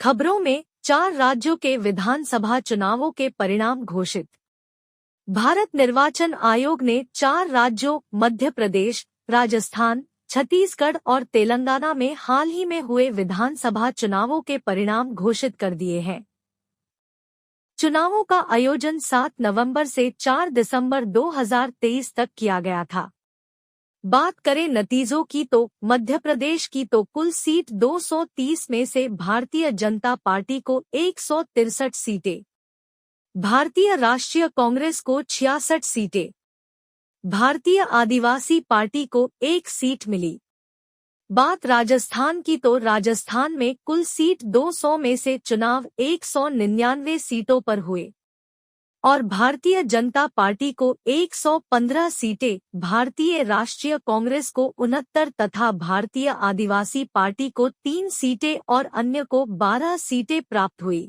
खबरों में 4 राज्यों के विधानसभा चुनावों के परिणाम घोषित। भारत निर्वाचन आयोग ने 4 राज्यों मध्य प्रदेश, राजस्थान, छत्तीसगढ़ और तेलंगाना में हाल ही में हुए विधानसभा चुनावों के परिणाम घोषित कर दिए हैं। चुनावों का आयोजन 7 नवंबर से 4 दिसंबर 2023 तक किया गया था। बात करें नतीजों की तो मध्य प्रदेश की तो कुल सीट 230 में से भारतीय जनता पार्टी को 163 सीटें, भारतीय राष्ट्रीय कांग्रेस को 66 सीटें, भारतीय आदिवासी पार्टी को 1 सीट मिली। बात राजस्थान की तो राजस्थान में कुल सीट 200 में से चुनाव 199 सीटों पर हुए और भारतीय जनता पार्टी को 115 सीटें, भारतीय राष्ट्रीय कांग्रेस को 69 तथा भारतीय आदिवासी पार्टी को 3 सीटें और अन्य को 12 सीटें प्राप्त हुई।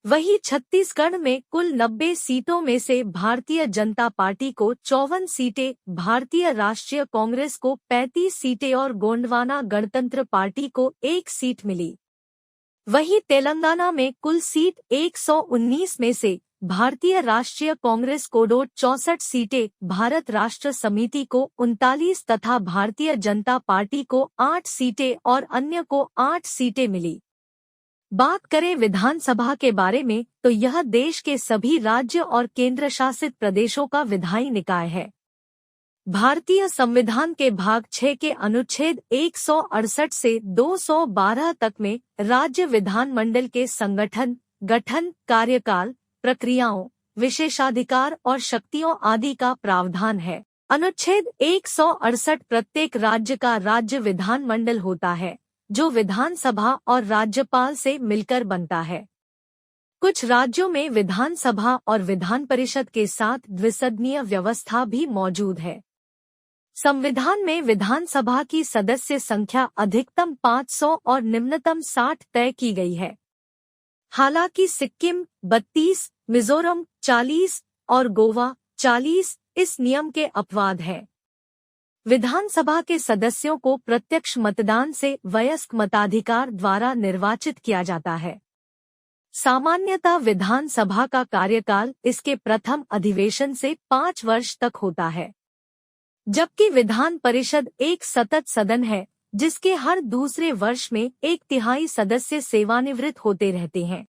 वहीं छत्तीसगढ़ में कुल 90 सीटों में से भारतीय जनता पार्टी को 54 सीटें, भारतीय राष्ट्रीय कांग्रेस को 35 सीटें और गोंडवाना गणतंत्र पार्टी को 1 सीट मिली। वहीं तेलंगाना में कुल सीट 119 में से भारतीय राष्ट्रीय कांग्रेस को 64 सीटें, भारत राष्ट्र समिति को 39 तथा भारतीय जनता पार्टी को 8 सीटें और अन्य को 8 सीटें मिली। बात करें विधानसभा के बारे में तो यह देश के सभी राज्य और केंद्र शासित प्रदेशों का विधायी निकाय है। भारतीय संविधान के भाग 6 के अनुच्छेद 168 से 212 तक में राज्य विधानमंडल के संगठन, गठन, कार्यकाल, प्रक्रियाओं, विशेषाधिकार और शक्तियों आदि का प्रावधान है। अनुच्छेद 168 प्रत्येक राज्य का राज्य विधानमंडल होता है, जो विधानसभा और राज्यपाल से मिलकर बनता है। कुछ राज्यों में विधानसभा और विधान परिषद के साथ द्विसदनीय व्यवस्था भी मौजूद है। संविधान में विधानसभा की सदस्य संख्या अधिकतम 500 और निम्नतम 60 तय की गई है। हालांकि सिक्किम 32, मिजोरम 40 और गोवा 40 इस नियम के अपवाद हैं। विधानसभा के सदस्यों को प्रत्यक्ष मतदान से वयस्क मताधिकार द्वारा निर्वाचित किया जाता है। सामान्यतः विधानसभा का कार्यकाल इसके प्रथम अधिवेशन से 5 वर्ष तक होता है, जबकि विधान परिषद एक सतत सदन है जिसके हर दूसरे वर्ष में 1/3 सदस्य सेवानिवृत्त होते रहते हैं।